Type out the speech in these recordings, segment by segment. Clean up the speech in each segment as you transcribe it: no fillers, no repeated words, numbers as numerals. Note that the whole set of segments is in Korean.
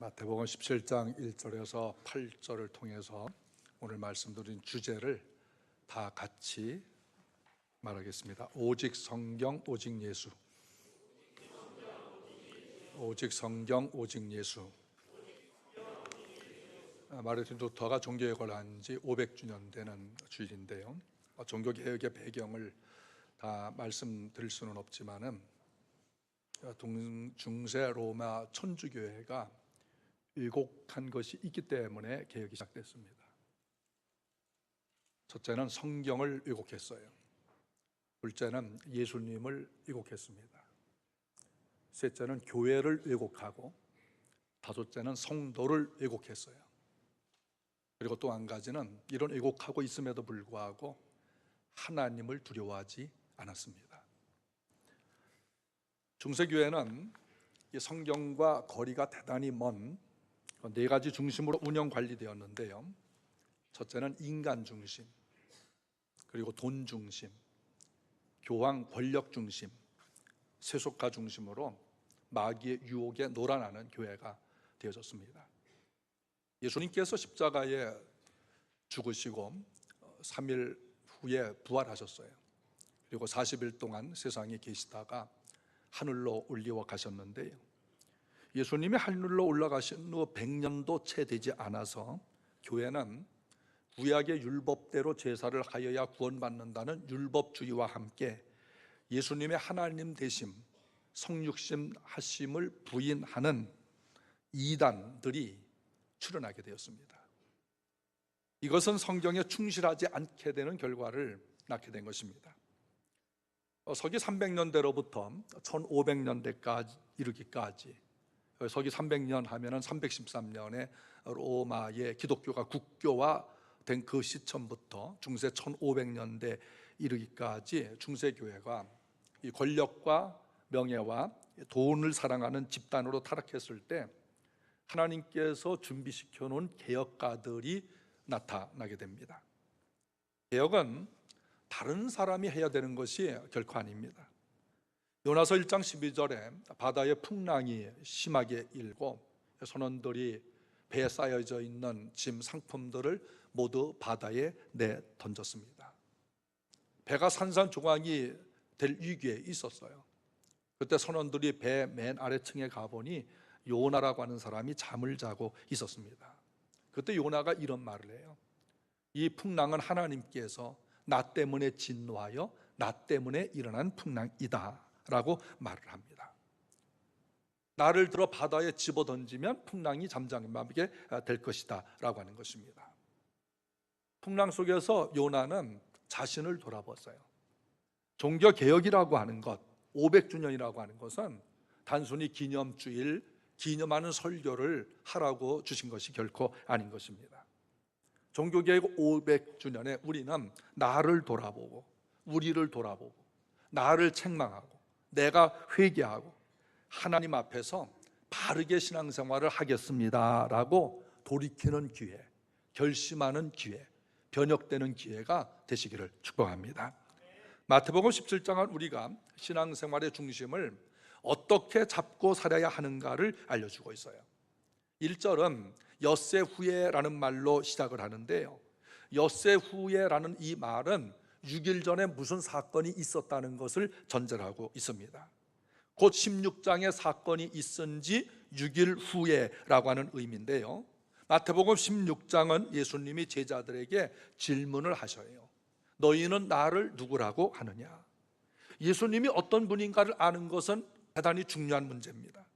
마태복음 17장 1절에서 8절을 통해서 오늘 말씀드린 주제를 다 같이 말하겠습니다. 오직 성경, 오직 예수. 오직 성경, 오직 예수. 마르틴 루터가 종교개혁을 한 지 500주년 되는 주일인데요. 종교개혁의 배경을 다 말씀드릴 수는 없지만은 중세 로마 천주교회가 왜곡한 것이 있기 때문에 개혁이 시작됐습니다. 첫째는 성경을 왜곡했어요. 둘째는 예수님을 왜곡했습니다. 셋째는 교회를 왜곡하고 다섯째는 성도를 왜곡했어요. 그리고 또 한 가지는 이런 왜곡하고 있음에도 불구하고 하나님을 두려워하지 않았습니다. 중세교회는 이 성경과 거리가 대단히 먼 네 가지 중심으로 운영 관리되었는데요. 첫째는 인간 중심, 그리고 돈 중심, 교황 권력 중심, 세속화 중심으로 마귀의 유혹에 놀아나는 교회가 되어졌습니다. 예수님께서 십자가에 죽으시고 3일 후에 부활하셨어요. 그리고 40일 동안 세상에 계시다가 하늘로 올리워 가셨는데요, 예수님이 하늘로 올라가신 후 100년도 채 되지 않아서 교회는 구약의 율법대로 제사를 하여야 구원받는다는 율법주의와 함께 예수님의 하나님 되심, 성육신 하심을 부인하는 이단들이 출현하게 되었습니다. 이것은 성경에 충실하지 않게 되는 결과를 낳게 된 것입니다. 서기 300년대로부터 1500년대까지 이르기까지, 서기 300년 하면은 313년에 로마의 기독교가 국교화 된 그 시점부터 중세 1500년대 이르기까지 중세교회가 이 권력과 명예와 돈을 사랑하는 집단으로 타락했을 때 하나님께서 준비시켜 놓은 개혁가들이 나타나게 됩니다. 개혁은 다른 사람이 해야 되는 것이 결코 아닙니다. 요나서 1장 12절에 바다의 풍랑이 심하게 일고 선원들이 배에 쌓여져 있는 짐 상품들을 모두 바다에 내던졌습니다. 배가 산산조각이 될 위기에 있었어요. 그때 선원들이 배 맨 아래층에 가보니 요나라고 하는 사람이 잠을 자고 있었습니다. 그때 요나가 이런 말을 해요. 이 풍랑은 하나님께서 나 때문에 진노하여 나 때문에 일어난 풍랑이다 라고 말을 합니다. 나를 들어 바다에 집어던지면 풍랑이 잠잠하게 될 것이다 라고 하는 것입니다. 풍랑 속에서 요나는 자신을 돌아봤어요. 종교개혁이라고 하는 것, 500주년이라고 하는 것은 단순히 기념주일, 기념하는 설교를 하라고 주신 것이 결코 아닌 것입니다. 종교개혁 500주년에 우리는 나를 돌아보고, 우리를 돌아보고, 나를 책망하고, 내가 회개하고 하나님 앞에서 바르게 신앙생활을 하겠습니다 라고 돌이키는 기회, 결심하는 기회, 변혁되는 기회가 되시기를 축복합니다. 마태복음 17장은 우리가 신앙생활의 중심을 어떻게 잡고 살아야 하는가를 알려주고 있어요. 1절은 엿새 후에라는 말로 시작을 하는데요, 엿새 후에라는 이 말은 6일 전에 무슨 사건이 있었다는 것을 전제를 하고 있습니다. 곧 16장의 사건이 있은 지 6일 후에라고 하는 의미인데요, 마태복음 16장은 예수님이 제자들에게 질문을 하셔요. 너희는 나를 누구라고 하느냐? 예수님이 어떤 분인가를 아는 것은 대단히 중요한 문제입니다.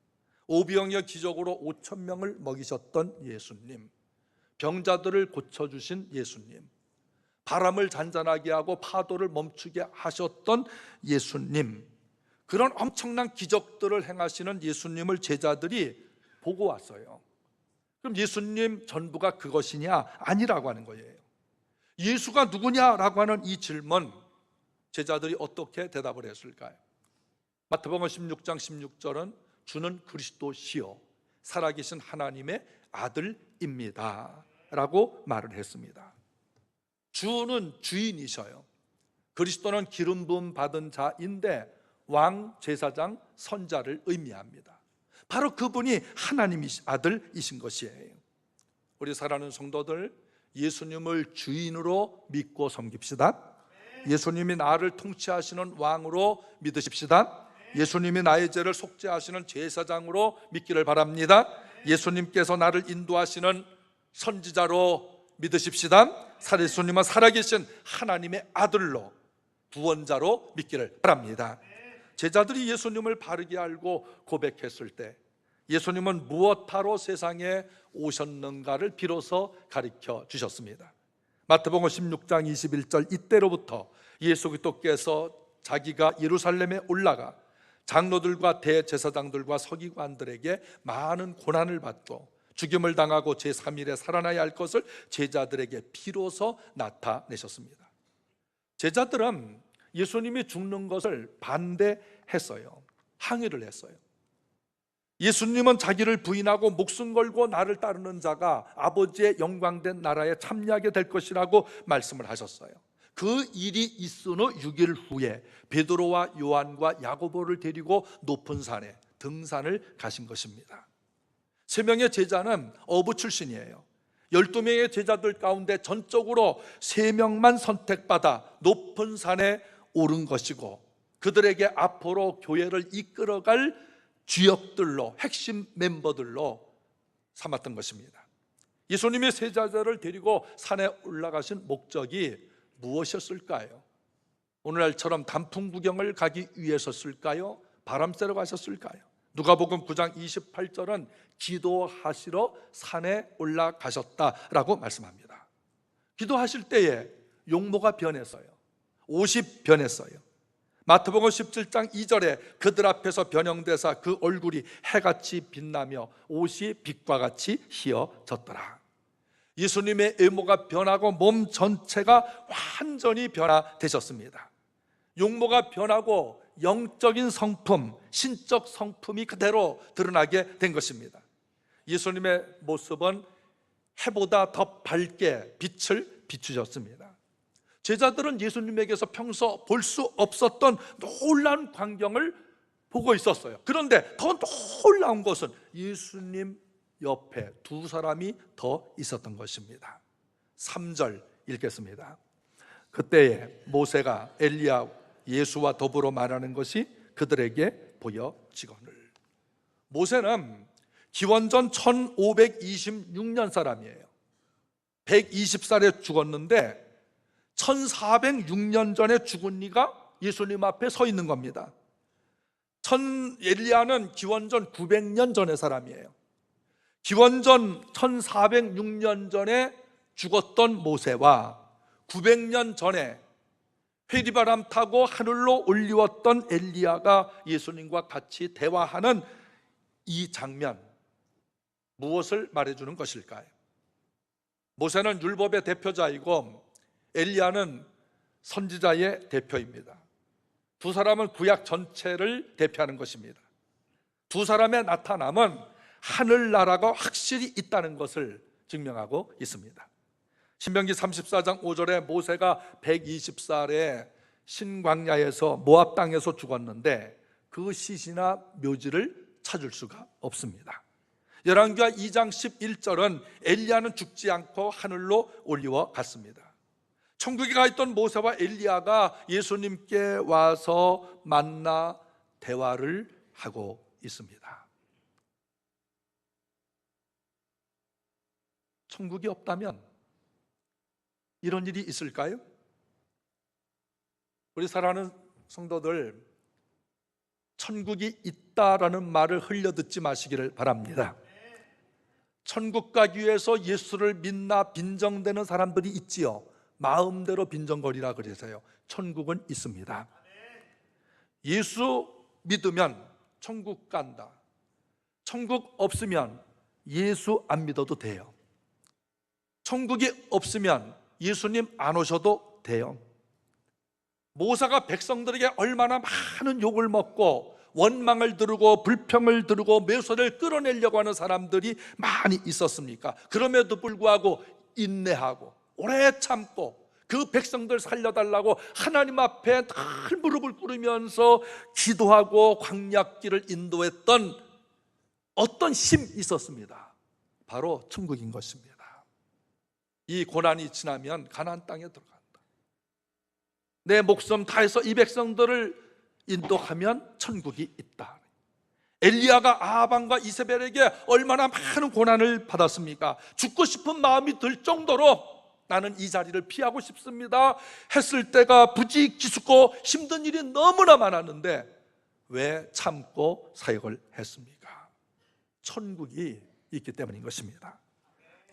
오병이어 기적으로 5,000명을 먹이셨던 예수님, 병자들을 고쳐주신 예수님, 바람을 잔잔하게 하고 파도를 멈추게 하셨던 예수님, 그런 엄청난 기적들을 행하시는 예수님을 제자들이 보고 왔어요. 그럼 예수님 전부가 그것이냐? 아니라고 하는 거예요. 예수가 누구냐라고 하는 이 질문, 제자들이 어떻게 대답을 했을까요? 마태복음 16장 16절은 주는 그리스도시요 살아계신 하나님의 아들입니다 라고 말을 했습니다. 주는 주인이셔요. 그리스도는 기름 부음 받은 자인데 왕, 제사장, 선자를 의미합니다. 바로 그분이 하나님의 아들이신 것이에요. 우리 사랑하는 성도들, 예수님을 주인으로 믿고 섬깁시다. 예수님이 나를 통치하시는 왕으로 믿으십시다. 예수님이 나의 죄를 속죄하시는 제사장으로 믿기를 바랍니다. 예수님께서 나를 인도하시는 선지자로 믿으십시다. 예수님은 살아계신 하나님의 아들로, 구원자로 믿기를 바랍니다. 제자들이 예수님을 바르게 알고 고백했을 때 예수님은 무엇하러 세상에 오셨는가를 비로소 가르쳐 주셨습니다. 마태복음 16장 21절, 이때로부터 예수 그리스도께서 자기가 예루살렘에 올라가 장로들과 대제사장들과 서기관들에게 많은 고난을 받고 죽임을 당하고 제3일에 살아나야 할 것을 제자들에게 비로소 나타내셨습니다. 제자들은 예수님이 죽는 것을 반대했어요. 항의를 했어요. 예수님은 자기를 부인하고 목숨 걸고 나를 따르는 자가 아버지의 영광된 나라에 참여하게 될 것이라고 말씀을 하셨어요. 그 일이 있은 후 6일 후에 베드로와 요한과 야고보를 데리고 높은 산에 등산을 가신 것입니다. 3명의 제자는 어부 출신이에요. 12명의 제자들 가운데 전적으로 3명만 선택받아 높은 산에 오른 것이고, 그들에게 앞으로 교회를 이끌어갈 주역들로, 핵심 멤버들로 삼았던 것입니다. 예수님이 세 제자를 데리고 산에 올라가신 목적이 무엇이었을까요? 오늘날처럼 단풍 구경을 가기 위해서였을까요? 바람 쐬러 가셨을까요? 누가복음 9장 28절은 기도하시러 산에 올라가셨다라고 말씀합니다. 기도하실 때에 용모가 변했어요. 옷이 변했어요. 마태복음 17장 2절에 그들 앞에서 변형되사 그 얼굴이 해같이 빛나며 옷이 빛과 같이 휘어졌더라. 예수님의 외모가 변하고 몸 전체가 완전히 변화되셨습니다. 용모가 변하고 영적인 성품, 신적 성품이 그대로 드러나게 된 것입니다. 예수님의 모습은 해보다 더 밝게 빛을 비추셨습니다. 제자들은 예수님에게서 평소 볼 수 없었던 놀라운 광경을 보고 있었어요. 그런데 더 놀라운 것은 예수님 옆에 2사람이 더 있었던 것입니다. 3절 읽겠습니다. 그때에 모세가 엘리야 예수와 더불어 말하는 것이 그들에게 보여지거늘. 모세는 기원전 1526년 사람이에요. 120살에 죽었는데 1406년 전에 죽은 이가 예수님 앞에 서 있는 겁니다. 엘리야는 기원전 900년 전의 사람이에요. 기원전 1406년 전에 죽었던 모세와 900년 전에 회리바람 타고 하늘로 올리웠던 엘리야가 예수님과 같이 대화하는 이 장면, 무엇을 말해주는 것일까요? 모세는 율법의 대표자이고 엘리야는 선지자의 대표입니다. 2사람은 구약 전체를 대표하는 것입니다. 2사람의 나타남은 하늘나라가 확실히 있다는 것을 증명하고 있습니다. 신명기 34장 5절에 모세가 120살에 신광야에서 모압 땅에서 죽었는데 그 시신이나 묘지를 찾을 수가 없습니다. 열왕기하 2장 11절은 엘리야는 죽지 않고 하늘로 올리워 갔습니다. 천국에 가 있던 모세와 엘리야가 예수님께 와서 만나 대화를 하고 있습니다. 천국이 없다면 이런 일이 있을까요? 우리 사랑하는 성도들, 천국이 있다라는 말을 흘려듣지 마시기를 바랍니다. 천국 가기 위해서 예수를 믿나 빈정대는 사람들이 있지요. 마음대로 빈정거리라 그래서요. 천국은 있습니다. 예수 믿으면 천국 간다. 천국 없으면 예수 안 믿어도 돼요. 천국이 없으면 예수님 안 오셔도 돼요. 모세가 백성들에게 얼마나 많은 욕을 먹고 원망을 들고 불평을 들고 묘소를 끌어내려고 하는 사람들이 많이 있었습니까? 그럼에도 불구하고 인내하고 오래 참고 그 백성들 살려달라고 하나님 앞에 늘 무릎을 꿇으면서 기도하고 광야길을 인도했던 어떤 힘이 있었습니다. 바로 천국인 것입니다. 이 고난이 지나면 가나안 땅에 들어간다. 내 목숨 다해서 이 백성들을 인도하면 천국이 있다. 엘리야가 아하방과 이세벨에게 얼마나 많은 고난을 받았습니까? 죽고 싶은 마음이 들 정도로 나는 이 자리를 피하고 싶습니다 했을 때가 부지 기숙고 힘든 일이 너무나 많았는데 왜 참고 사역을 했습니까? 천국이 있기 때문인 것입니다.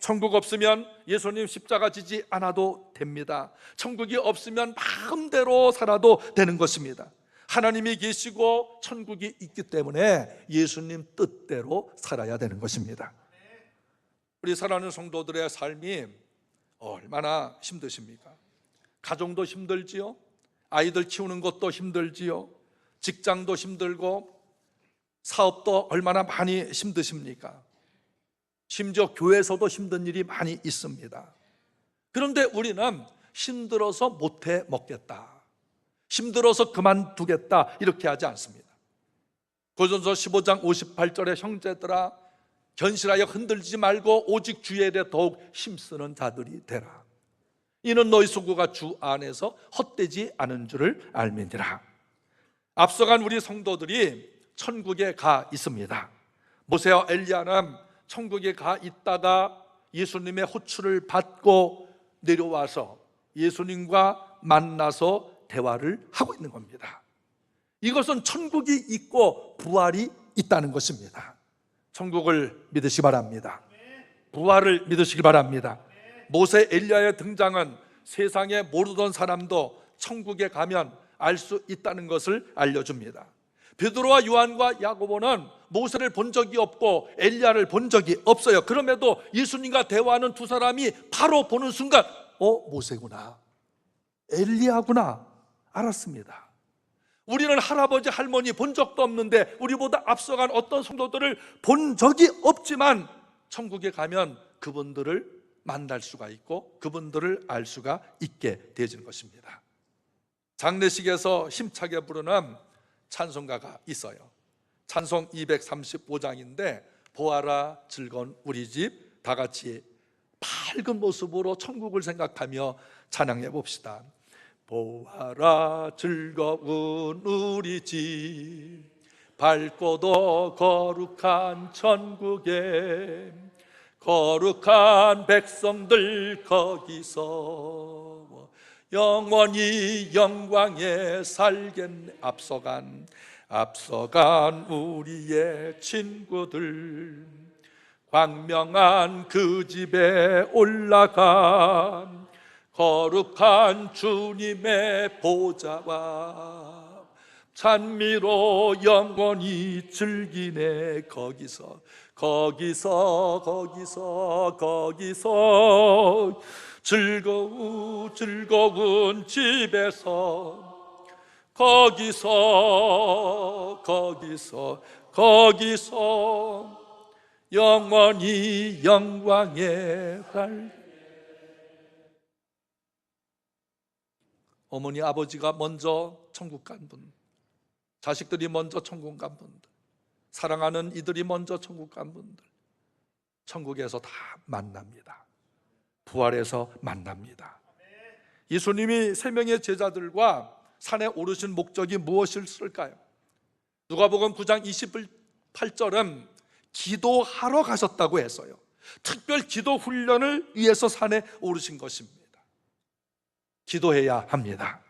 천국 없으면 예수님 십자가 지지 않아도 됩니다. 천국이 없으면 마음대로 살아도 되는 것입니다. 하나님이 계시고 천국이 있기 때문에 예수님 뜻대로 살아야 되는 것입니다. 우리 사랑하는 성도들의 삶이 얼마나 힘드십니까? 가정도 힘들지요, 아이들 키우는 것도 힘들지요, 직장도 힘들고 사업도 얼마나 많이 힘드십니까? 심지어 교회에서도 힘든 일이 많이 있습니다. 그런데 우리는 힘들어서 못해 먹겠다, 힘들어서 그만두겠다 이렇게 하지 않습니다. 고린도전서 15장 58절에 형제들아 견실하여 흔들리지 말고 오직 주의 일에 더욱 힘쓰는 자들이 되라. 이는 너희 소구가 주 안에서 헛되지 않은 줄을 알미니라. 앞서간 우리 성도들이 천국에 가 있습니다. 모세와 엘리야는 천국에 가 있다가 예수님의 호출을 받고 내려와서 예수님과 만나서 대화를 하고 있는 겁니다. 이것은 천국이 있고 부활이 있다는 것입니다. 천국을 믿으시기 바랍니다. 부활을 믿으시기 바랍니다. 모세 엘리야의 등장은 세상에 모르던 사람도 천국에 가면 알 수 있다는 것을 알려줍니다. 베드로와 요한과 야고보는 모세를 본 적이 없고 엘리야를 본 적이 없어요. 그럼에도 예수님과 대화하는 두 사람이 바로 보는 순간 모세구나, 엘리야구나 알았습니다. 우리는 할아버지 할머니 본 적도 없는데 우리보다 앞서간 어떤 성도들을 본 적이 없지만 천국에 가면 그분들을 만날 수가 있고 그분들을 알 수가 있게 되어지는 것입니다. 장례식에서 힘차게 부르는 찬송가가 있어요. 찬송 235장인데 보아라 즐거운 우리 집 다 같이 밝은 모습으로 천국을 생각하며 찬양해 봅시다. 보아라 즐거운 우리 집 밝고도 거룩한 천국에 거룩한 백성들 거기서 영원히 영광에 살겠네. 앞서간 우리의 친구들 광명한 그 집에 올라간 거룩한 주님의 보좌와 찬미로 영원히 즐기네. 거기서 즐거운 집에서 거기서 영원히 영광에 갈. 어머니 아버지가 먼저 천국 간 분, 자식들이 먼저 천국 간 분들, 사랑하는 이들이 먼저 천국 간 분들, 천국에서 다 만납니다. 부활해서 만납니다. 예수님이 세 명의 제자들과 산에 오르신 목적이 무엇일까요? 누가복음 9장 28절은 기도하러 가셨다고 했어요. 특별 기도 훈련을 위해서 산에 오르신 것입니다. 기도해야 합니다.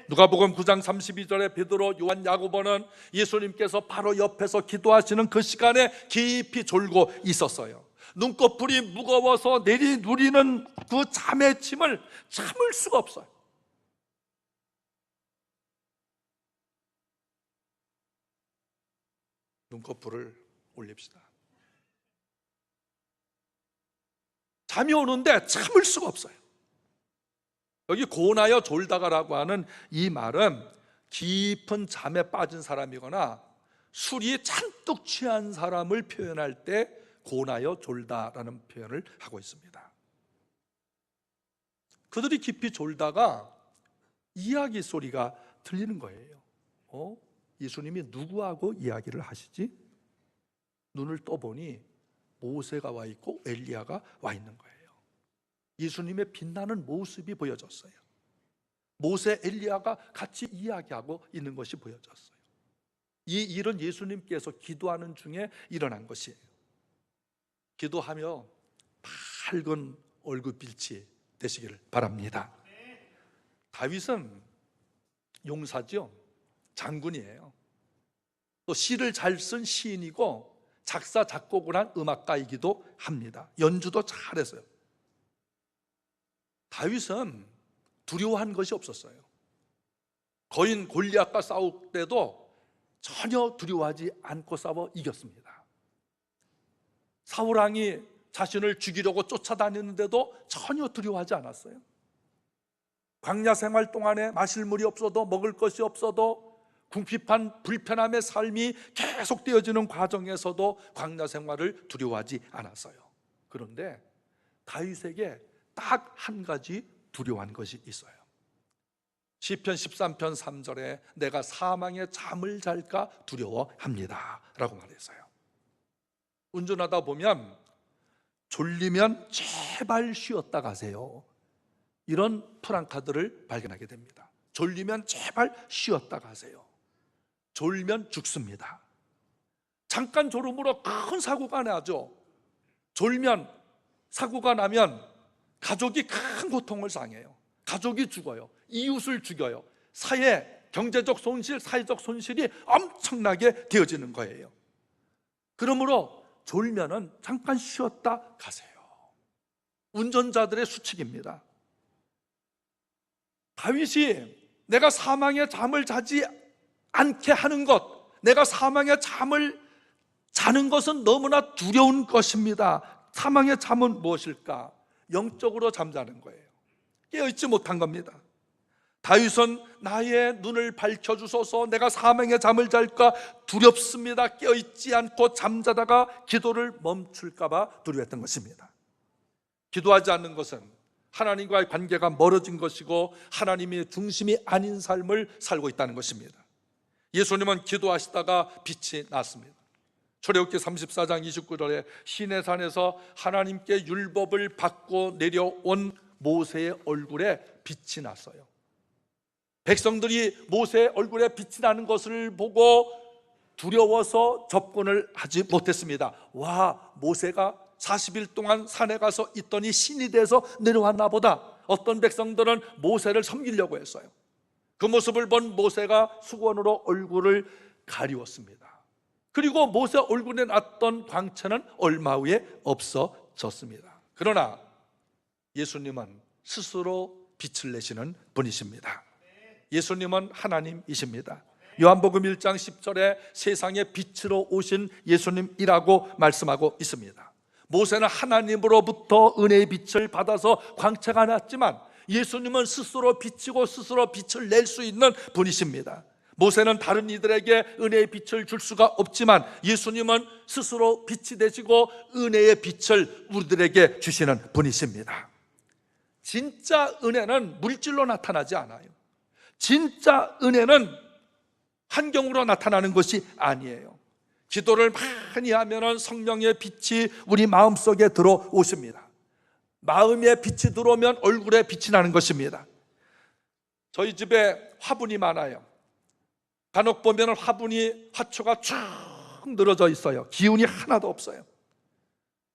누가복음 9장 32절에 베드로, 요한, 야고보는 예수님께서 바로 옆에서 기도하시는 그 시간에 깊이 졸고 있었어요. 눈꺼풀이 무거워서 내리누리는 그 잠의 침을 참을 수가 없어요. 눈꺼풀을 올립시다. 잠이 오는데 참을 수가 없어요. 여기 고나여 졸다가라고 하는 이 말은 깊은 잠에 빠진 사람이거나 술이 잔뜩 취한 사람을 표현할 때 고나여 졸다라는 표현을 하고 있습니다. 그들이 깊이 졸다가 이야기 소리가 들리는 거예요. 예수님이 누구하고 이야기를 하시지? 눈을 떠보니 모세가 와 있고 엘리야가 와 있는 거예요. 예수님의 빛나는 모습이 보여졌어요. 모세, 엘리야가 같이 이야기하고 있는 것이 보여졌어요. 이 일은 예수님께서 기도하는 중에 일어난 것이에요. 기도하며 밝은 얼굴빛이 되시기를 바랍니다. 다윗은 용사죠. 장군이에요. 또 시를 잘 쓴 시인이고 작사 작곡을 한 음악가이기도 합니다. 연주도 잘했어요. 다윗은 두려워한 것이 없었어요. 거인 골리앗과 싸울 때도 전혀 두려워하지 않고 싸워 이겼습니다. 사울 왕이 자신을 죽이려고 쫓아다니는데도 전혀 두려워하지 않았어요. 광야 생활 동안에 마실 물이 없어도, 먹을 것이 없어도, 궁핍한 불편함의 삶이 계속되어지는 과정에서도 광야 생활을 두려워하지 않았어요. 그런데 다윗에게 딱 한 가지 두려워한 것이 있어요. 시편 13편 3절에 내가 사망의 잠을 잘까 두려워합니다 라고 말했어요. 운전하다 보면 졸리면 제발 쉬었다 가세요, 이런 프랑카드를 발견하게 됩니다. 졸리면 제발 쉬었다 가세요. 졸면 죽습니다. 잠깐 졸음으로 큰 사고가 나죠. 졸면, 사고가 나면 가족이 큰 고통을 당해요. 가족이 죽어요. 이웃을 죽여요. 경제적 손실, 사회적 손실이 엄청나게 되어지는 거예요. 그러므로 졸면은 잠깐 쉬었다 가세요. 운전자들의 수칙입니다. 다윗이 내가 사망의 잠을 자지 않게 하는 것, 내가 사망의 잠을 자는 것은 너무나 두려운 것입니다. 사망의 잠은 무엇일까? 영적으로 잠자는 거예요. 깨어있지 못한 겁니다. 다윗은 나의 눈을 밝혀주소서, 내가 사망의 잠을 잘까 두렵습니다. 깨어있지 않고 잠자다가 기도를 멈출까 봐 두려워했던 것입니다. 기도하지 않는 것은 하나님과의 관계가 멀어진 것이고 하나님의 중심이 아닌 삶을 살고 있다는 것입니다. 예수님은 기도하시다가 빛이 났습니다. 출애굽기 34장 29절에 시내산에서 하나님께 율법을 받고 내려온 모세의 얼굴에 빛이 났어요. 백성들이 모세의 얼굴에 빛이 나는 것을 보고 두려워서 접근을 하지 못했습니다. 와, 모세가 40일 동안 산에 가서 있더니 신이 돼서 내려왔나 보다. 어떤 백성들은 모세를 섬기려고 했어요. 그 모습을 본 모세가 수건으로 얼굴을 가리웠습니다. 그리고 모세 얼굴에 났던 광채는 얼마 후에 없어졌습니다. 그러나 예수님은 스스로 빛을 내시는 분이십니다. 예수님은 하나님이십니다. 요한복음 1장 10절에 세상의 빛으로 오신 예수님이라고 말씀하고 있습니다. 모세는 하나님으로부터 은혜의 빛을 받아서 광채가 났지만 예수님은 스스로 비치고 스스로 빛을 낼 수 있는 분이십니다. 모세는 다른 이들에게 은혜의 빛을 줄 수가 없지만 예수님은 스스로 빛이 되시고 은혜의 빛을 우리들에게 주시는 분이십니다. 진짜 은혜는 물질로 나타나지 않아요. 진짜 은혜는 환경으로 나타나는 것이 아니에요. 기도를 많이 하면 성령의 빛이 우리 마음속에 들어오십니다. 마음에 빛이 들어오면 얼굴에 빛이 나는 것입니다. 저희 집에 화분이 많아요. 간혹 보면 화초가 쭉 늘어져 있어요. 기운이 하나도 없어요.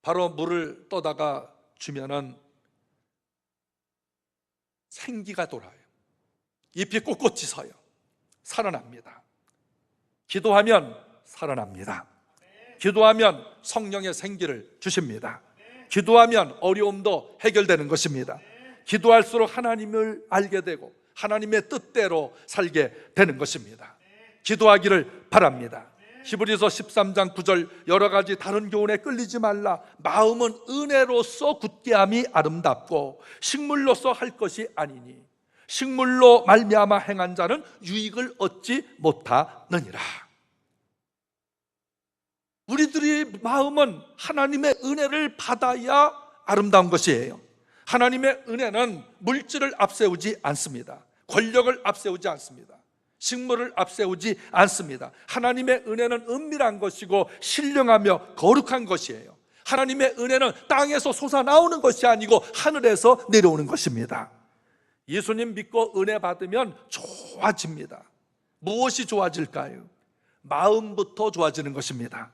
바로 물을 떠다가 주면은 생기가 돌아요. 잎이 꼿꼿이 서요. 살아납니다. 기도하면 살아납니다. 기도하면 성령의 생기를 주십니다. 기도하면 어려움도 해결되는 것입니다. 기도할수록 하나님을 알게 되고 하나님의 뜻대로 살게 되는 것입니다. 기도하기를 바랍니다. 히브리서 13장 9절 여러 가지 다른 교훈에 끌리지 말라. 마음은 은혜로서 굳게함이 아름답고 식물로서 할 것이 아니니 식물로 말미암아 행한 자는 유익을 얻지 못하느니라. 우리들의 마음은 하나님의 은혜를 받아야 아름다운 것이에요. 하나님의 은혜는 물질을 앞세우지 않습니다. 권력을 앞세우지 않습니다. 식물을 앞세우지 않습니다. 하나님의 은혜는 은밀한 것이고 신령하며 거룩한 것이에요. 하나님의 은혜는 땅에서 솟아나오는 것이 아니고 하늘에서 내려오는 것입니다. 예수님 믿고 은혜 받으면 좋아집니다. 무엇이 좋아질까요? 마음부터 좋아지는 것입니다.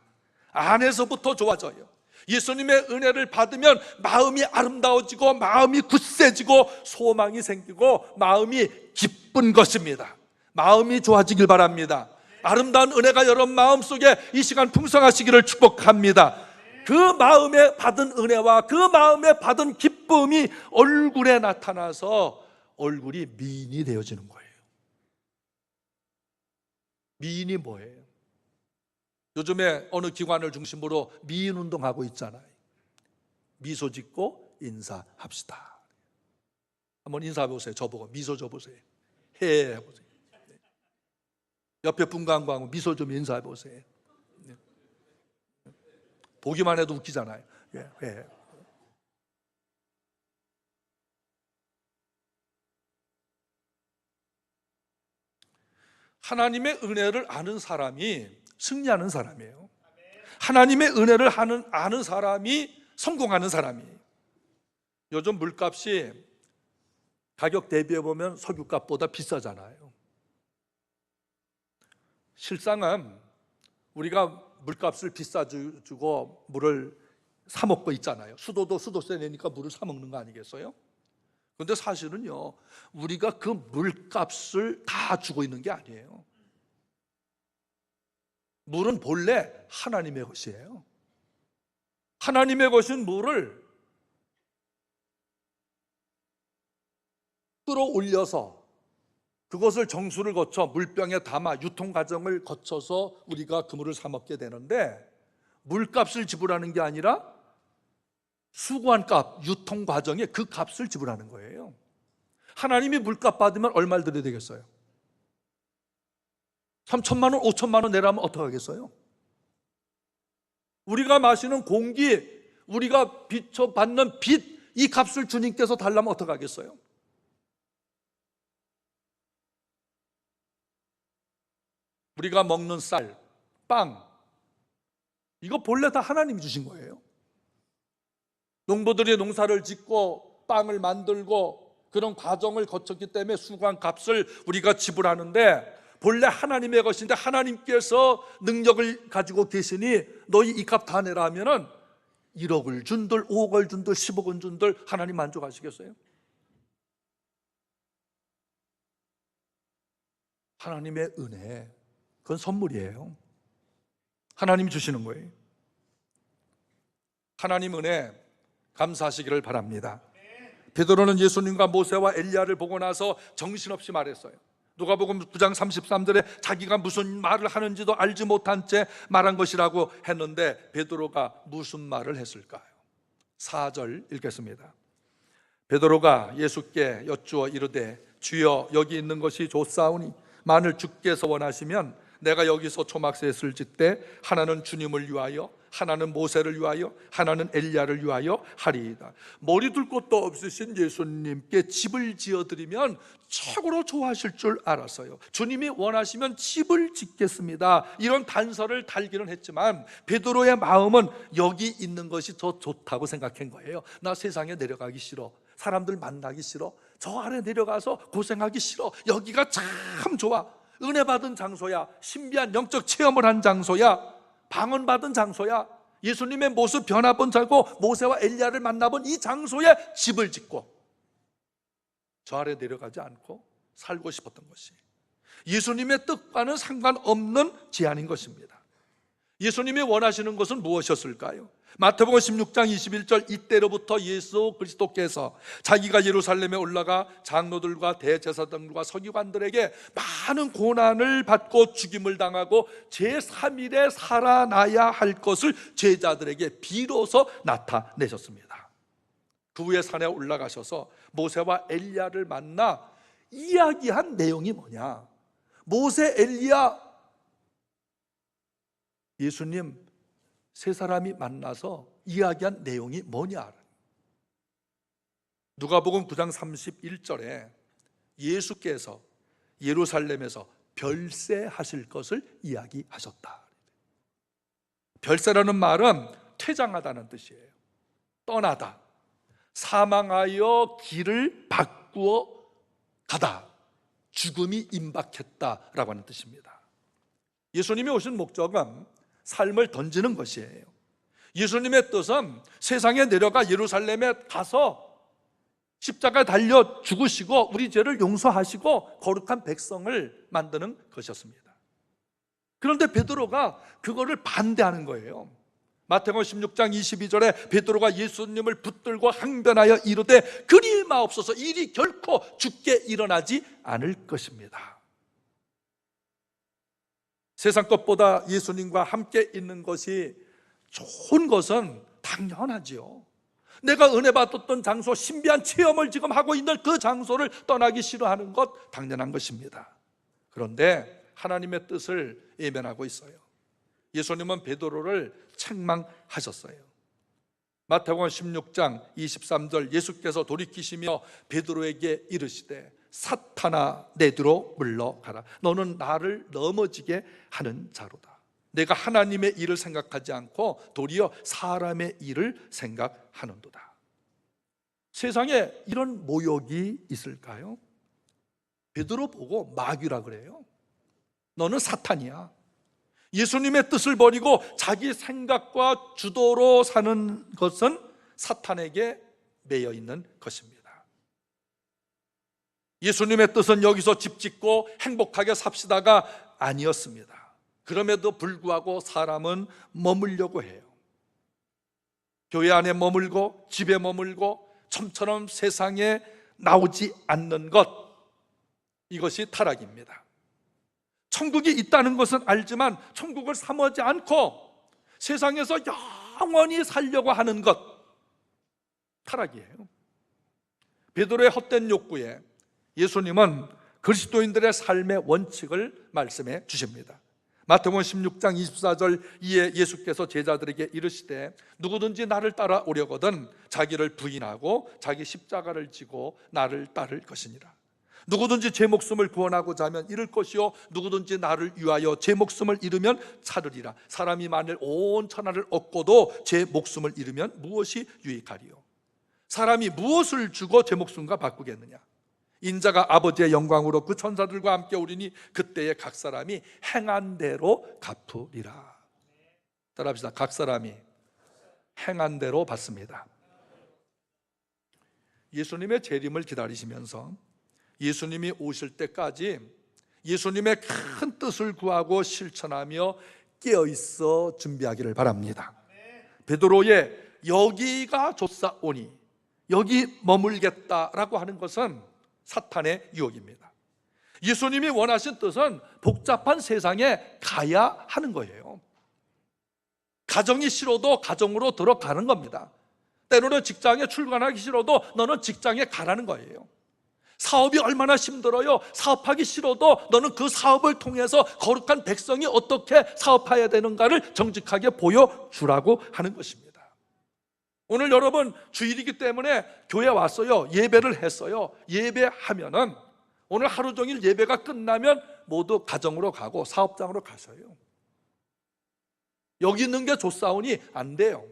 안에서부터 좋아져요. 예수님의 은혜를 받으면 마음이 아름다워지고 마음이 굳세지고 소망이 생기고 마음이 기쁜 것입니다. 마음이 좋아지길 바랍니다. 아름다운 은혜가 여러분 마음속에 이 시간 풍성하시기를 축복합니다. 그 마음에 받은 은혜와 그 마음에 받은 기쁨이 얼굴에 나타나서 얼굴이 미인이 되어지는 거예요. 미인이 뭐예요? 요즘에 어느 기관을 중심으로 미인 운동하고 있잖아요. 미소 짓고 인사합시다. 한번 인사해 보세요. 저보고 미소 줘보세요. 해보세요. 옆에 분과 하고 미소 좀 인사해 보세요. 보기만 해도 웃기잖아요. 하나님의 은혜를 아는 사람이 승리하는 사람이에요. 하나님의 은혜를 아는 사람이 성공하는 사람이에요. 요즘 물값이 가격 대비해 보면 석유값보다 비싸잖아요. 실상은 우리가 물값을 비싸주고 물을 사 먹고 있잖아요. 수도도 수도세 내니까 물을 사 먹는 거 아니겠어요? 그런데 사실은요, 우리가 그 물값을 다 주고 있는 게 아니에요. 물은 본래 하나님의 것이에요. 하나님의 것인 물을 끌어올려서 그것을 정수를 거쳐 물병에 담아 유통 과정을 거쳐서 우리가 그 물을 사 먹게 되는데, 물값을 지불하는 게 아니라 수거한 값, 유통 과정에 그 값을 지불하는 거예요. 하나님이 물값 받으면 얼마를 드려야 되겠어요? 3천만 원, 5천만 원 내라면 어떡하겠어요? 우리가 마시는 공기, 우리가 받는 빛, 이 값을 주님께서 달라면 어떡하겠어요? 우리가 먹는 쌀, 빵, 이거 본래 다 하나님이 주신 거예요. 농부들이 농사를 짓고 빵을 만들고 그런 과정을 거쳤기 때문에 수고한 값을 우리가 지불하는데, 본래 하나님의 것인데 하나님께서 능력을 가지고 계시니 너희 이 값 다 내라 하면은 1억을 준들, 5억을 준들, 10억을 준들 하나님 만족하시겠어요? 하나님의 은혜, 그건 선물이에요. 하나님이 주시는 거예요. 하나님 은혜 감사하시기를 바랍니다. 베드로는 예수님과 모세와 엘리야를 보고 나서 정신없이 말했어요. 누가복음 9장 33절에 자기가 무슨 말을 하는지도 알지 못한 채 말한 것이라고 했는데, 베드로가 무슨 말을 했을까요? 4절 읽겠습니다. 베드로가 예수께 여쭈어 이르되 주여 여기 있는 것이 좋사오니 만일 주께서 원하시면 내가 여기서 초막셋을 짓되 하나는 주님을 위하여, 하나는 모세를 위하여, 하나는 엘리야를 위하여 하리이다. 머리 둘 곳도 없으신 예수님께 집을 지어드리면 최고로 좋아하실 줄 알았어요. 주님이 원하시면 집을 짓겠습니다, 이런 단서를 달기는 했지만 베드로의 마음은 여기 있는 것이 더 좋다고 생각한 거예요. 나 세상에 내려가기 싫어, 사람들 만나기 싫어, 저 아래 내려가서 고생하기 싫어, 여기가 참 좋아, 은혜 받은 장소야, 신비한 영적 체험을 한 장소야, 방언받은 장소야, 예수님의 모습 변화본 자고 모세와 엘리야를 만나본 이 장소에 집을 짓고 저 아래 내려가지 않고 살고 싶었던 것이 예수님의 뜻과는 상관없는 제안인 것입니다. 예수님이 원하시는 것은 무엇이었을까요? 마태복음 16장 21절, 이때로부터 예수 그리스도께서 자기가 예루살렘에 올라가 장로들과 대제사장들과 서기관들에게 많은 고난을 받고 죽임을 당하고 제3일에 살아나야 할 것을 제자들에게 비로소 나타내셨습니다. 그 후에 산에 올라가셔서 모세와 엘리야를 만나 이야기한 내용이 뭐냐? 모세, 엘리야, 예수님 세 사람이 만나서 이야기한 내용이 뭐냐? 누가복음 9장 31절에 예수께서 예루살렘에서 별세하실 것을 이야기하셨다. 별세라는 말은 퇴장하다는 뜻이에요. 떠나다, 사망하여 길을 바꾸어 가다, 죽음이 임박했다라고 하는 뜻입니다. 예수님이 오신 목적은 삶을 던지는 것이에요. 예수님의 뜻은 세상에 내려가 예루살렘에 가서 십자가에 달려 죽으시고 우리 죄를 용서하시고 거룩한 백성을 만드는 것이었습니다. 그런데 베드로가 그거를 반대하는 거예요. 마태복음 16장 22절에 베드로가 예수님을 붙들고 항변하여 이르되 그리 마옵소서, 일이 결코 죽게 일어나지 않을 것입니다. 세상 것보다 예수님과 함께 있는 것이 좋은 것은 당연하지요. 내가 은혜 받았던 장소, 신비한 체험을 지금 하고 있는 그 장소를 떠나기 싫어하는 것 당연한 것입니다. 그런데 하나님의 뜻을 외면하고 있어요. 예수님은 베드로를 책망하셨어요. 마태복음 16장 23절, 예수께서 돌이키시며 베드로에게 이르시되 사탄아, 내 뒤로 물러가라. 너는 나를 넘어지게 하는 자로다. 내가 하나님의 일을 생각하지 않고 도리어 사람의 일을 생각하는도다. 세상에 이런 모욕이 있을까요? 베드로 보고 마귀라 그래요. 너는 사탄이야. 예수님의 뜻을 버리고 자기 생각과 주도로 사는 것은 사탄에게 매여 있는 것입니다. 예수님의 뜻은 여기서 집 짓고 행복하게 삽시다가 아니었습니다. 그럼에도 불구하고 사람은 머물려고 해요. 교회 안에 머물고 집에 머물고 좀처럼 세상에 나오지 않는 것, 이것이 타락입니다. 천국이 있다는 것은 알지만 천국을 사모하지 않고 세상에서 영원히 살려고 하는 것, 타락이에요. 베드로의 헛된 욕구에 예수님은 그리스도인들의 삶의 원칙을 말씀해 주십니다. 마태복음 16장 24절, 이에 예수께서 제자들에게 이르시되 누구든지 나를 따라오려거든 자기를 부인하고 자기 십자가를 지고 나를 따를 것이니라. 누구든지 제 목숨을 구원하고자 하면 잃을 것이요 누구든지 나를 위하여 제 목숨을 잃으면 찾으리라. 사람이 만일 온 천하를 얻고도 제 목숨을 잃으면 무엇이 유익하리요? 사람이 무엇을 주고 제 목숨과 바꾸겠느냐? 인자가 아버지의 영광으로 그 천사들과 함께 오리니 그때에 각 사람이 행한 대로 갚으리라. 따라합시다. 각 사람이 행한 대로 받습니다. 예수님의 재림을 기다리시면서 예수님이 오실 때까지 예수님의 큰 뜻을 구하고 실천하며 깨어있어 준비하기를 바랍니다. 베드로의 여기가 좋사오니, 여기 머물겠다라고 하는 것은 사탄의 유혹입니다. 예수님이 원하신 뜻은 복잡한 세상에 가야 하는 거예요. 가정이 싫어도 가정으로 들어가는 겁니다. 때로는 직장에 출근하기 싫어도 너는 직장에 가라는 거예요. 사업이 얼마나 힘들어요. 사업하기 싫어도 너는 그 사업을 통해서 거룩한 백성이 어떻게 사업해야 되는가를 정직하게 보여주라고 하는 것입니다. 오늘 여러분 주일이기 때문에 교회 왔어요. 예배를 했어요. 예배하면은 오늘 하루 종일 예배가 끝나면 모두 가정으로 가고 사업장으로 가셔요. 여기 있는 게 좋사오니 안 돼요.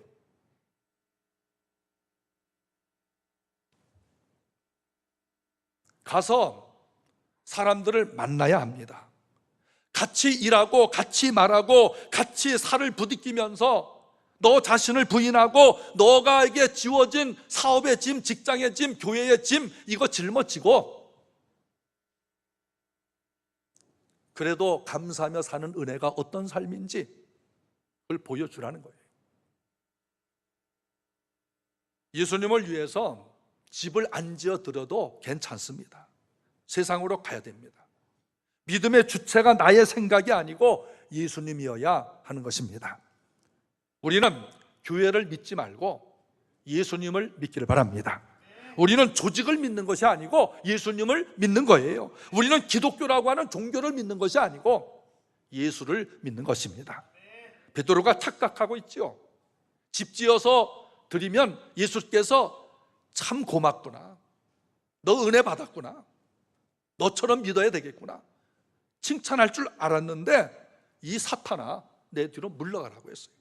가서 사람들을 만나야 합니다. 같이 일하고 같이 말하고 같이 살을 부딪히면서 너 자신을 부인하고 너가에게 지워진 사업의 짐, 직장의 짐, 교회의 짐, 이거 짊어지고 그래도 감사하며 사는 은혜가 어떤 삶인지 그걸 보여주라는 거예요. 예수님을 위해서 집을 안 지어드려도 괜찮습니다. 세상으로 가야 됩니다. 믿음의 주체가 나의 생각이 아니고 예수님이어야 하는 것입니다. 우리는 교회를 믿지 말고 예수님을 믿기를 바랍니다. 우리는 조직을 믿는 것이 아니고 예수님을 믿는 거예요. 우리는 기독교라고 하는 종교를 믿는 것이 아니고 예수를 믿는 것입니다. 베드로가 착각하고 있죠. 집 지어서 드리면 예수께서 참 고맙구나, 너 은혜 받았구나, 너처럼 믿어야 되겠구나, 칭찬할 줄 알았는데 이 사탄아 내 뒤로 물러가라고 했어요.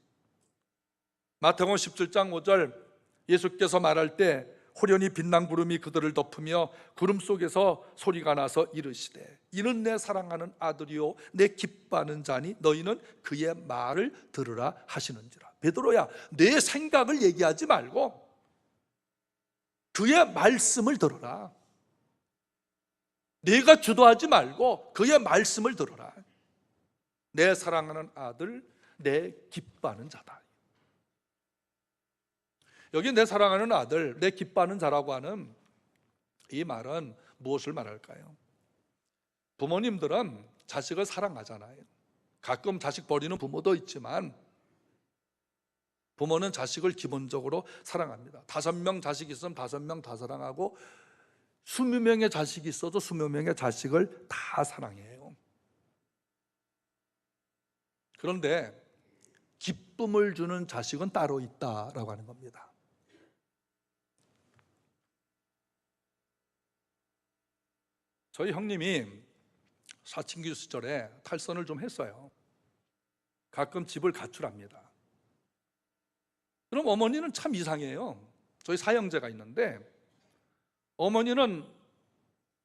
마태복음 17장 5절 예수께서 말할 때 호련히 빛난 구름이 그들을 덮으며 구름 속에서 소리가 나서 이르시되 이는 내 사랑하는 아들이요 내 기뻐하는 자니 너희는 그의 말을 들으라 하시는지라. 베드로야, 내 생각을 얘기하지 말고 그의 말씀을 들어라. 내가 주도하지 말고 그의 말씀을 들어라. 내 사랑하는 아들, 내 기뻐하는 자다. 여기 내 사랑하는 아들, 내 기뻐하는 자라고 하는 이 말은 무엇을 말할까요? 부모님들은 자식을 사랑하잖아요. 가끔 자식 버리는 부모도 있지만 부모는 자식을 기본적으로 사랑합니다. 5명 자식이 있으면 5명 다 사랑하고 20명의 자식이 있어도 20명의 자식을 다 사랑해요. 그런데 기쁨을 주는 자식은 따로 있다라고 하는 겁니다. 저희 형님이 사춘기 시절에 탈선을 좀 했어요. 가끔 집을 가출합니다. 그럼 어머니는 참 이상해요. 저희 사형제가 있는데 어머니는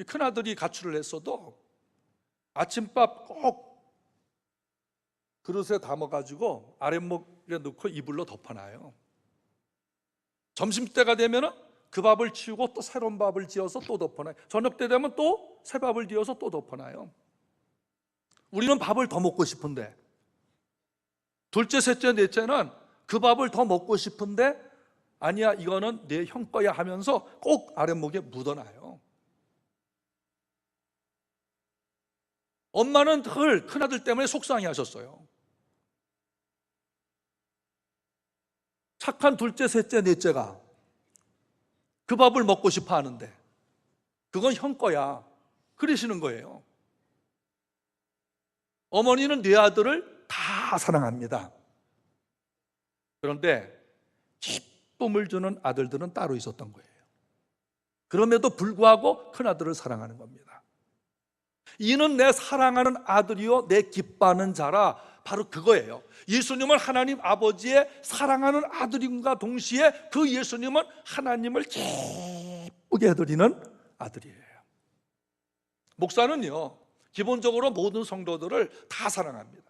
큰아들이 가출을 했어도 아침밥 꼭 그릇에 담아가지고 아랫목에 넣고 이불로 덮어놔요. 점심때가 되면 그 밥을 치우고 또 새로운 밥을 지어서 또 덮어놔요. 저녁 때 되면 또 새 밥을 지어서 또 덮어놔요. 우리는 밥을 더 먹고 싶은데 둘째, 셋째, 넷째는 그 밥을 더 먹고 싶은데 아니야, 이거는 내 형 거야 하면서 꼭 아랫목에 묻어놔요. 엄마는 늘 큰아들 때문에 속상해 하셨어요. 착한 둘째, 셋째, 넷째가 그 밥을 먹고 싶어 하는데 그건 형 거야 그러시는 거예요. 어머니는 네 아들을 다 사랑합니다. 그런데 기쁨을 주는 아들들은 따로 있었던 거예요. 그럼에도 불구하고 큰아들을 사랑하는 겁니다. 이는 내 사랑하는 아들이요 내 기뻐하는 자라. 바로 그거예요. 예수님은 하나님 아버지의 사랑하는 아들임과 동시에 그 예수님은 하나님을 기쁘게 해드리는 아들이에요. 목사는요 기본적으로 모든 성도들을 다 사랑합니다.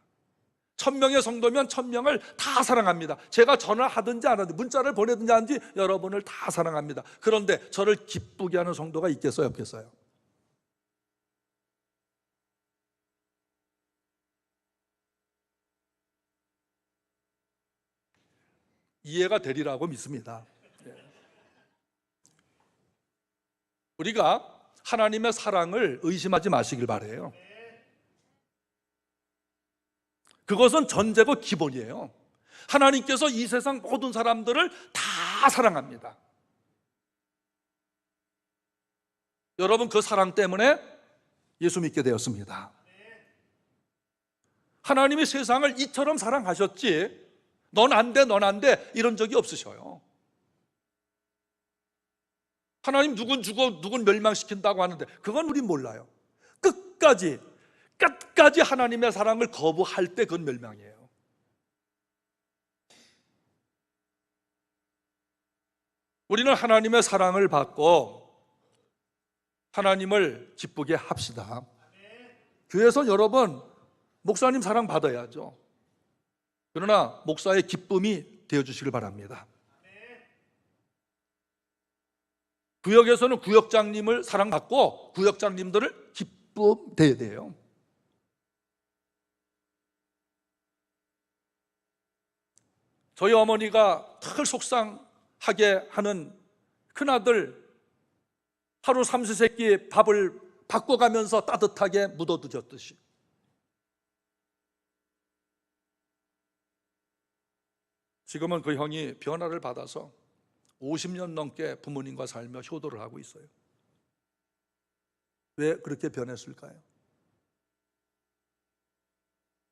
1000명의 성도면 1000명을 다 사랑합니다. 제가 전화하든지 안 하든지 문자를 보내든지 하든지 여러분을 다 사랑합니다. 그런데 저를 기쁘게 하는 성도가 있겠어요 없겠어요? 이해가 되리라고 믿습니다. 우리가 하나님의 사랑을 의심하지 마시길 바라요. 그것은 전제고 기본이에요. 하나님께서 이 세상 모든 사람들을 다 사랑합니다. 여러분 그 사랑 때문에 예수 믿게 되었습니다. 하나님이 세상을 이처럼 사랑하셨지 넌 안 돼, 넌 안 돼 이런 적이 없으셔요. 하나님 누군 죽어 누군 멸망시킨다고 하는데 그건 우린 몰라요. 끝까지 하나님의 사랑을 거부할 때 그건 멸망이에요. 우리는 하나님의 사랑을 받고 하나님을 기쁘게 합시다. 교회에서 여러분 목사님 사랑 받아야죠. 그러나 목사의 기쁨이 되어주시길 바랍니다. 구역에서는 구역장님을 사랑받고 구역장님들을 기쁨 돼야 돼요. 저희 어머니가 늘 속상하게 하는 큰아들 하루 삼시세끼 밥을 바꿔가면서 따뜻하게 묻어두셨듯이 지금은 그 형이 변화를 받아서 50년 넘게 부모님과 살며 효도를 하고 있어요. 왜 그렇게 변했을까요?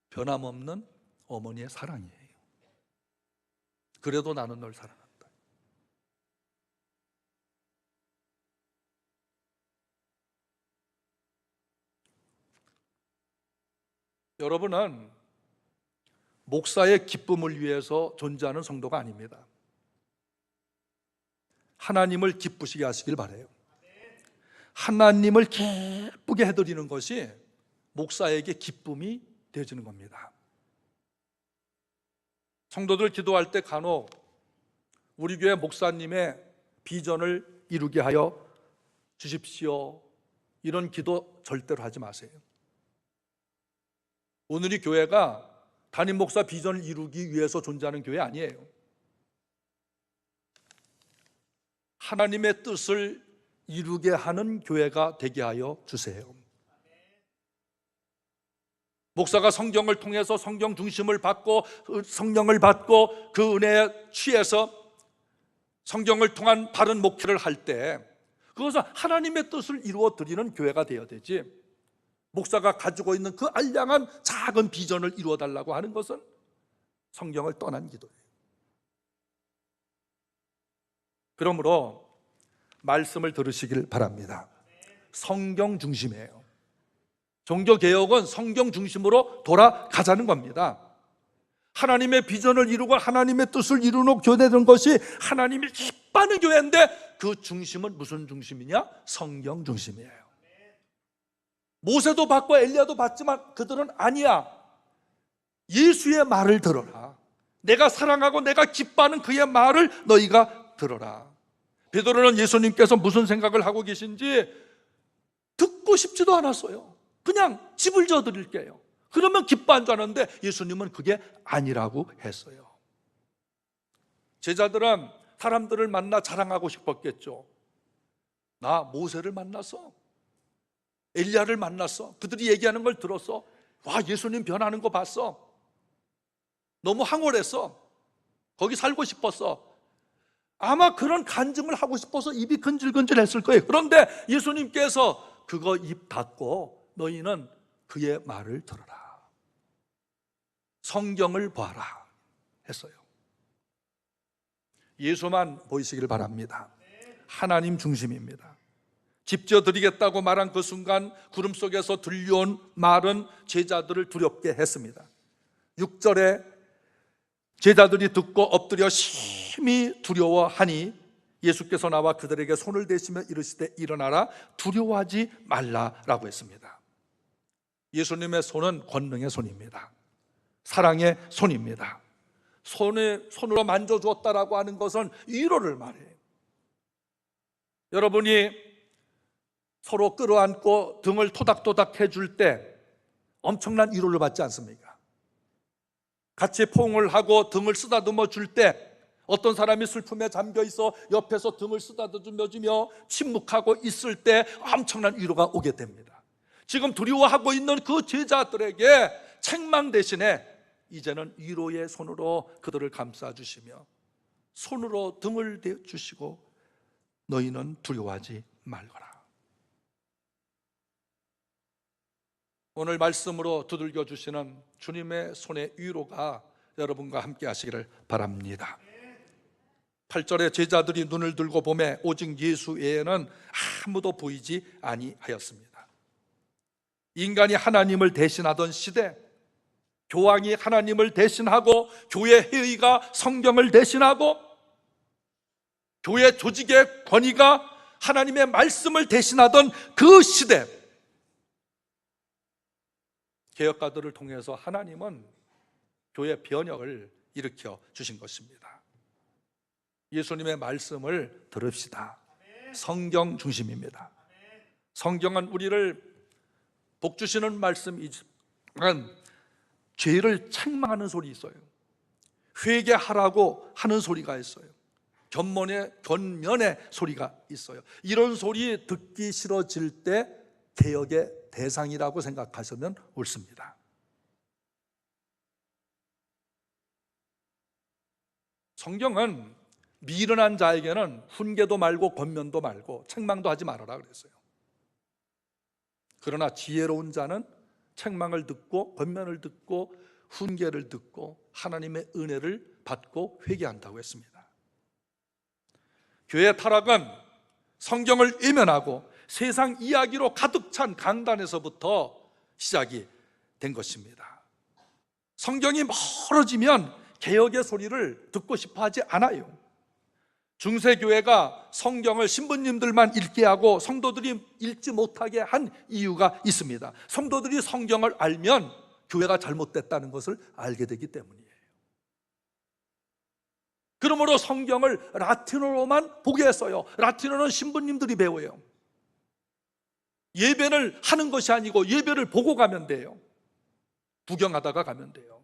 변함없는 어머니의 사랑이에요. 그래도 나는 널 사랑한다. 여러분은 목사의 기쁨을 위해서 존재하는 성도가 아닙니다. 하나님을 기쁘시게 하시길 바라요. 하나님을 기쁘게 해드리는 것이 목사에게 기쁨이 되어지는 겁니다. 성도들 기도할 때 간혹 우리 교회 목사님의 비전을 이루게 하여 주십시오, 이런 기도 절대로 하지 마세요. 오늘이 교회가 담임 목사 비전을 이루기 위해서 존재하는 교회 아니에요. 하나님의 뜻을 이루게 하는 교회가 되게 하여 주세요. 목사가 성경을 통해서 성경 중심을 받고 성령을 받고 그 은혜에 취해서 성경을 통한 바른 목회를 할 때 그것은 하나님의 뜻을 이루어 드리는 교회가 되어야 되지, 목사가 가지고 있는 그 알량한 작은 비전을 이루어 달라고 하는 것은 성경을 떠난 기도예요. 그러므로 말씀을 들으시길 바랍니다. 성경 중심이에요. 종교개혁은 성경 중심으로 돌아가자는 겁니다. 하나님의 비전을 이루고 하나님의 뜻을 이루는 교회된 것이 하나님이 기뻐하는 교회인데, 그 중심은 무슨 중심이냐? 성경 중심이에요. 모세도 받고 엘리야도 받지만 그들은 아니야. 예수의 말을 들어라. 내가 사랑하고 내가 기뻐하는 그의 말을 너희가 들어라. 베드로는 예수님께서 무슨 생각을 하고 계신지 듣고 싶지도 않았어요. 그냥 집을 져 드릴게요. 그러면 기뻐한 줄 알았는데 예수님은 그게 아니라고 했어요. 제자들은 사람들을 만나 자랑하고 싶었겠죠. 나 모세를 만났어, 엘리야를 만났어, 그들이 얘기하는 걸 들었어, 와 예수님 변하는 거 봤어, 너무 황홀했어, 거기 살고 싶었어. 아마 그런 간증을 하고 싶어서 입이 근질근질 했을 거예요. 그런데 예수님께서 그거 입 닫고 너희는 그의 말을 들어라, 성경을 봐라 했어요. 예수만 보이시길 바랍니다. 하나님 중심입니다. 집져 드리겠다고 말한 그 순간 구름 속에서 들려온 말은 제자들을 두렵게 했습니다. 6절에 제자들이 듣고 엎드려 심히 두려워하니 예수께서 나와 그들에게 손을 대시며 이르시되 일어나라, 두려워하지 말라라고 했습니다. 예수님의 손은 권능의 손입니다. 사랑의 손입니다. 손으로 만져주었다라고 하는 것은 위로를 말해요. 여러분이 서로 끌어안고 등을 토닥토닥 해줄 때 엄청난 위로를 받지 않습니까? 같이 포옹을 하고 등을 쓰다듬어 줄 때 어떤 사람이 슬픔에 잠겨 있어 옆에서 등을 쓰다듬어 주며 침묵하고 있을 때 엄청난 위로가 오게 됩니다. 지금 두려워하고 있는 그 제자들에게 책망 대신에 이제는 위로의 손으로 그들을 감싸주시며 손으로 등을 대주시고 너희는 두려워하지 말거라. 오늘 말씀으로 두들겨 주시는 주님의 손의 위로가 여러분과 함께 하시기를 바랍니다. 8절에 제자들이 눈을 들고 보매 오직 예수 외에는 아무도 보이지 아니하였습니다. 인간이 하나님을 대신하던 시대, 교황이 하나님을 대신하고 교회 회의가 성경을 대신하고 교회 조직의 권위가 하나님의 말씀을 대신하던 그 시대, 개혁가들을 통해서 하나님은 교회 변혁을 일으켜 주신 것입니다. 예수님의 말씀을 들읍시다. 성경 중심입니다. 성경은 우리를 복 주시는 말씀이지만 죄를 책망하는 소리 있어요. 회개하라고 하는 소리가 있어요. 견면의 소리가 있어요. 이런 소리 듣기 싫어질 때 개혁의 대상이라고 생각하시면 옳습니다. 성경은 미련한 자에게는 훈계도 말고 권면도 말고 책망도 하지 말아라 그랬어요. 그러나 지혜로운 자는 책망을 듣고 권면을 듣고 훈계를 듣고 하나님의 은혜를 받고 회개한다고 했습니다. 교회의 타락은 성경을 외면하고 세상 이야기로 가득 찬 강단에서부터 시작이 된 것입니다. 성경이 멀어지면 개혁의 소리를 듣고 싶어 하지 않아요. 중세교회가 성경을 신부님들만 읽게 하고 성도들이 읽지 못하게 한 이유가 있습니다. 성도들이 성경을 알면 교회가 잘못됐다는 것을 알게 되기 때문이에요. 그러므로 성경을 라틴어로만 보게 했어요. 라틴어는 신부님들이 배워요. 예배를 하는 것이 아니고 예배를 보고 가면 돼요. 구경하다가 가면 돼요.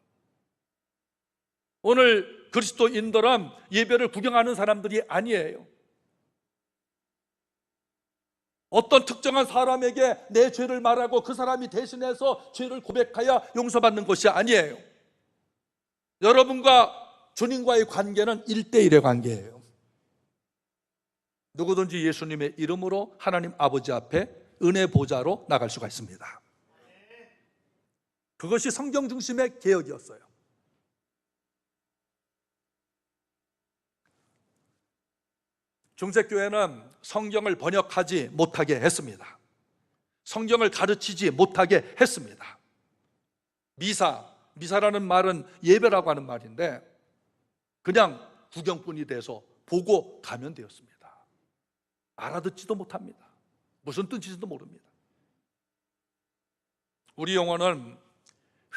오늘 그리스도인들은 예배를 구경하는 사람들이 아니에요. 어떤 특정한 사람에게 내 죄를 말하고 그 사람이 대신해서 죄를 고백하여 용서받는 것이 아니에요. 여러분과 주님과의 관계는 1대1의 관계예요. 누구든지 예수님의 이름으로 하나님 아버지 앞에 은혜 보좌로 나갈 수가 있습니다. 그것이 성경 중심의 개혁이었어요. 중세교회는 성경을 번역하지 못하게 했습니다. 성경을 가르치지 못하게 했습니다. 미사라는 말은 예배라고 하는 말인데 그냥 구경꾼이 돼서 보고 가면 되었습니다. 알아듣지도 못합니다. 무슨 뜻인지도 모릅니다. 우리 영혼은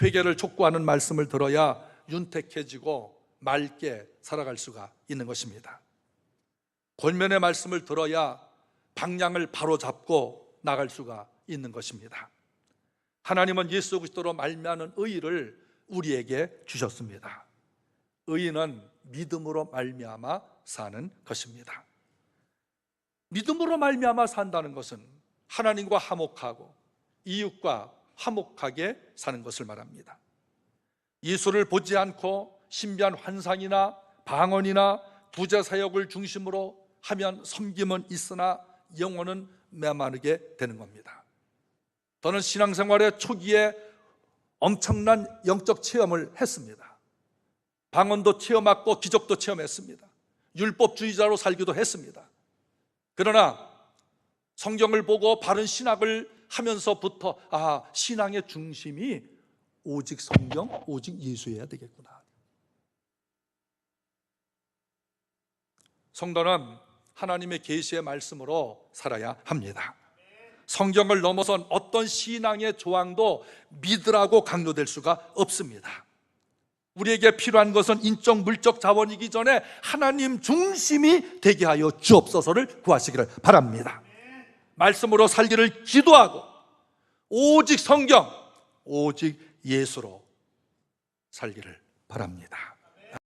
회개를 촉구하는 말씀을 들어야 윤택해지고 맑게 살아갈 수가 있는 것입니다. 권면의 말씀을 들어야 방향을 바로 잡고 나갈 수가 있는 것입니다. 하나님은 예수 그리스도로 말미암은 의를 우리에게 주셨습니다. 의는 믿음으로 말미암아 사는 것입니다. 믿음으로 말미암아 산다는 것은 하나님과 화목하고 이웃과 화목하게 사는 것을 말합니다. 예수를 보지 않고 신비한 환상이나 방언이나 부자 사역을 중심으로 하면 섬김은 있으나 영혼은 메마르게 되는 겁니다. 저는 신앙생활의 초기에 엄청난 영적 체험을 했습니다. 방언도 체험했고 기적도 체험했습니다. 율법주의자로 살기도 했습니다. 그러나 성경을 보고 바른 신학을 하면서부터 신앙의 중심이 오직 성경, 오직 예수여야 되겠구나. 성도는 하나님의 계시의 말씀으로 살아야 합니다. 성경을 넘어선 어떤 신앙의 조항도 믿으라고 강요될 수가 없습니다. 우리에게 필요한 것은 인적 물적 자원이기 전에 하나님 중심이 되게 하여 주옵소서를 구하시기를 바랍니다. 말씀으로 살기를 기도하고 오직 성경, 오직 예수로 살기를 바랍니다.